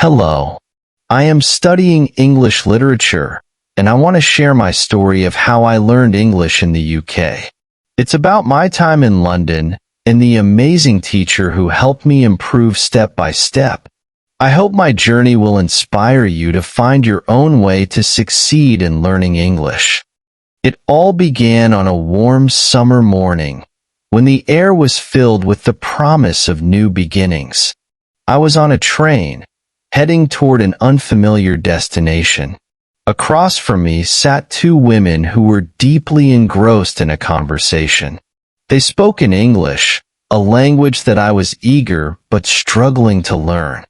Hello. I am studying English literature, and I want to share my story of how I learned English in the UK. It's about my time in London and the amazing teacher who helped me improve step by step. I hope my journey will inspire you to find your own way to succeed in learning English. It all began on a warm summer morning, when the air was filled with the promise of new beginnings. I was on a train, heading toward an unfamiliar destination. Across from me sat two women who were deeply engrossed in a conversation. They spoke in English, a language that I was eager but struggling to learn.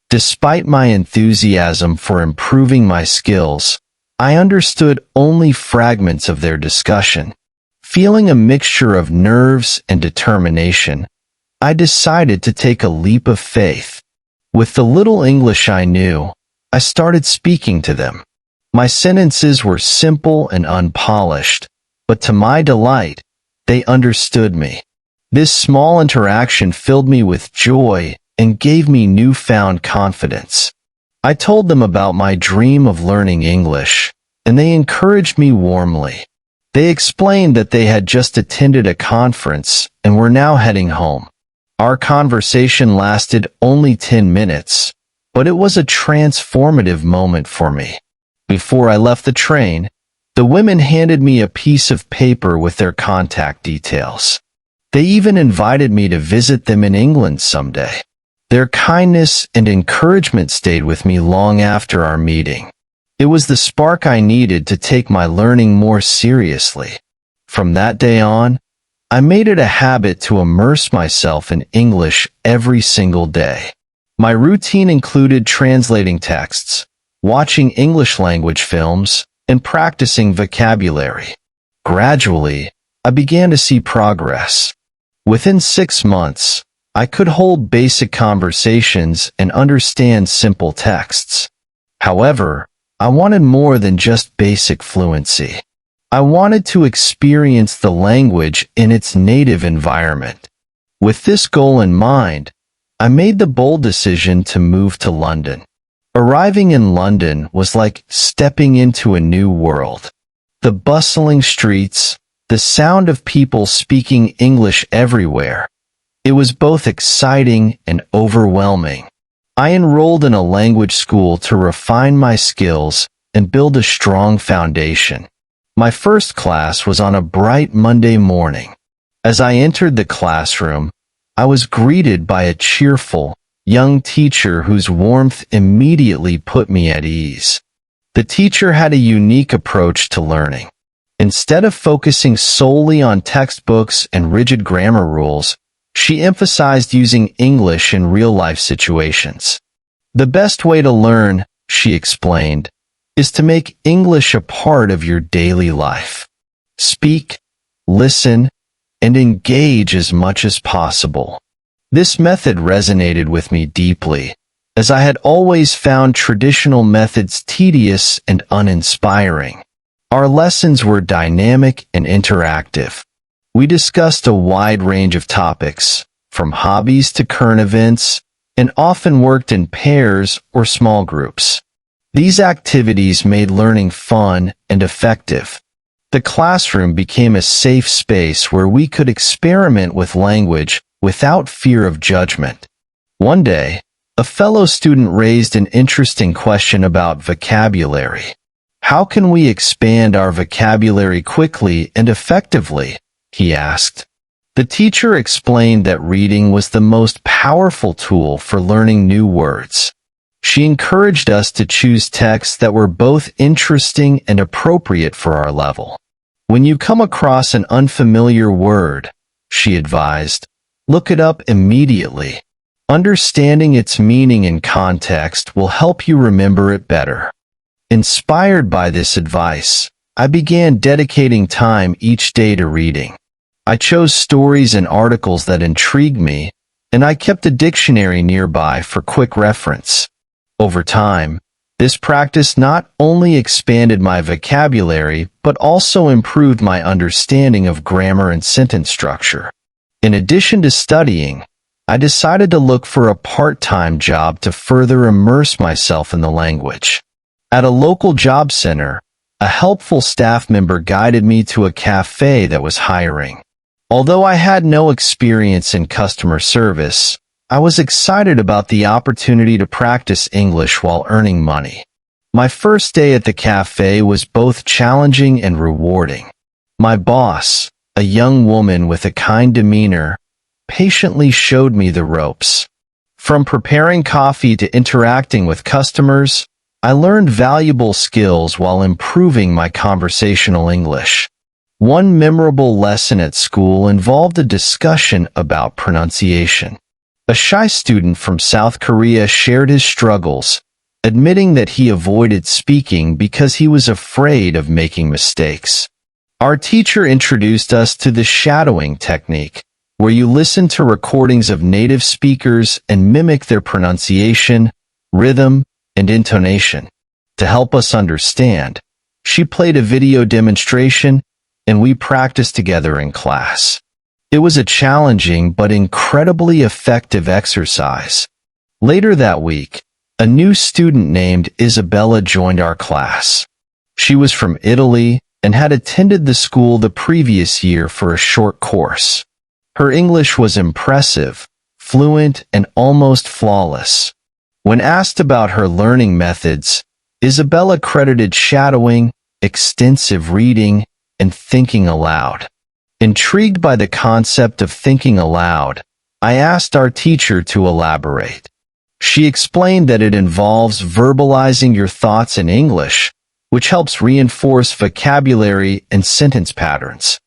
Despite my enthusiasm for improving my skills, I understood only fragments of their discussion. Feeling a mixture of nerves and determination, I decided to take a leap of faith. With the little English I knew, I started speaking to them. My sentences were simple and unpolished, but to my delight, they understood me. This small interaction filled me with joy and gave me newfound confidence. I told them about my dream of learning English, and they encouraged me warmly. They explained that they had just attended a conference and were now heading home. Our conversation lasted only 10 minutes, but it was a transformative moment for me. Before I left the train, the women handed me a piece of paper with their contact details. They even invited me to visit them in England someday. Their kindness and encouragement stayed with me long after our meeting. It was the spark I needed to take my learning more seriously. From that day on, I made it a habit to immerse myself in English every single day. My routine included translating texts, watching English language films, and practicing vocabulary. Gradually, I began to see progress. Within 6 months, I could hold basic conversations and understand simple texts. However, I wanted more than just basic fluency. I wanted to experience the language in its native environment. With this goal in mind, I made the bold decision to move to London. Arriving in London was like stepping into a new world. The bustling streets, the sound of people speaking English everywhere. It was both exciting and overwhelming. I enrolled in a language school to refine my skills and build a strong foundation. My first class was on a bright Monday morning. As I entered the classroom, I was greeted by a cheerful, young teacher whose warmth immediately put me at ease. The teacher had a unique approach to learning. Instead of focusing solely on textbooks and rigid grammar rules, she emphasized using English in real-life situations. The best way to learn, she explained, is to make English a part of your daily life. Speak, listen, and engage as much as possible. This method resonated with me deeply, as I had always found traditional methods tedious and uninspiring. Our lessons were dynamic and interactive. We discussed a wide range of topics, from hobbies to current events, and often worked in pairs or small groups. These activities made learning fun and effective. The classroom became a safe space where we could experiment with language without fear of judgment. One day, a fellow student raised an interesting question about vocabulary. How can we expand our vocabulary quickly and effectively? He asked. The teacher explained that reading was the most powerful tool for learning new words. She encouraged us to choose texts that were both interesting and appropriate for our level. When you come across an unfamiliar word, she advised, look it up immediately. Understanding its meaning and context will help you remember it better. Inspired by this advice, I began dedicating time each day to reading. I chose stories and articles that intrigued me, and I kept a dictionary nearby for quick reference. Over time, this practice not only expanded my vocabulary, but also improved my understanding of grammar and sentence structure. In addition to studying, I decided to look for a part-time job to further immerse myself in the language. At a local job center, a helpful staff member guided me to a cafe that was hiring. Although I had no experience in customer service, I was excited about the opportunity to practice English while earning money. My first day at the cafe was both challenging and rewarding. My boss, a young woman with a kind demeanor, patiently showed me the ropes. From preparing coffee to interacting with customers, I learned valuable skills while improving my conversational English. One memorable lesson at school involved a discussion about pronunciation. A shy student from South Korea shared his struggles, admitting that he avoided speaking because he was afraid of making mistakes. Our teacher introduced us to the shadowing technique, where you listen to recordings of native speakers and mimic their pronunciation, rhythm, and intonation. To help us understand, she played a video demonstration, and we practiced together in class. It was a challenging but incredibly effective exercise. Later that week, a new student named Isabella joined our class. She was from Italy and had attended the school the previous year for a short course. Her English was impressive, fluent, and almost flawless. When asked about her learning methods, Isabella credited shadowing, extensive reading, and thinking aloud. Intrigued by the concept of thinking aloud, I asked our teacher to elaborate. She explained that it involves verbalizing your thoughts in English, which helps reinforce vocabulary and sentence patterns.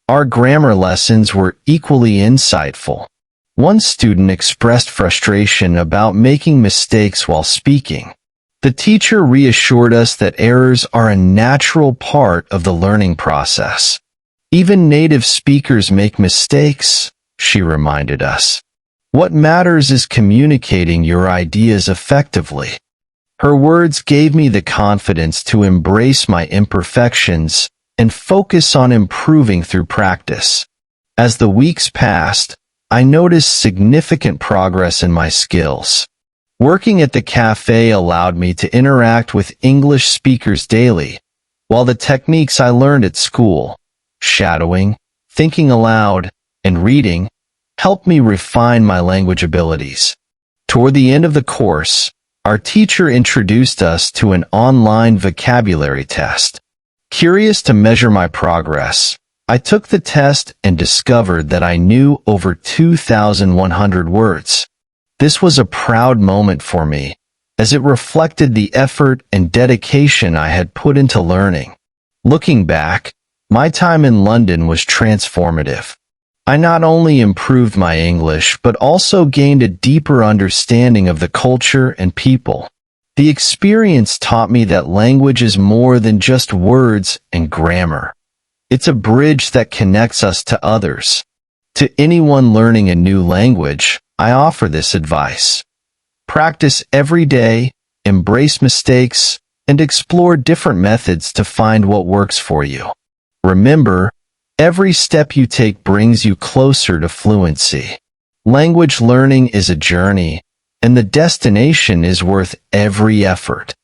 Our grammar lessons were equally insightful. One student expressed frustration about making mistakes while speaking. The teacher reassured us that errors are a natural part of the learning process. Even native speakers make mistakes, she reminded us. What matters is communicating your ideas effectively. Her words gave me the confidence to embrace my imperfections and focus on improving through practice. As the weeks passed, I noticed significant progress in my skills. Working at the cafe allowed me to interact with English speakers daily, while the techniques I learned at school, shadowing, thinking aloud, and reading, helped me refine my language abilities. Toward the end of the course, our teacher introduced us to an online vocabulary test. Curious to measure my progress, I took the test and discovered that I knew over 2,100 words. This was a proud moment for me, as it reflected the effort and dedication I had put into learning. Looking back, my time in London was transformative. I not only improved my English, but also gained a deeper understanding of the culture and people. The experience taught me that language is more than just words and grammar. It's a bridge that connects us to others. To anyone learning a new language, I offer this advice. Practice every day, embrace mistakes, and explore different methods to find what works for you. Remember, every step you take brings you closer to fluency. Language learning is a journey, and the destination is worth every effort.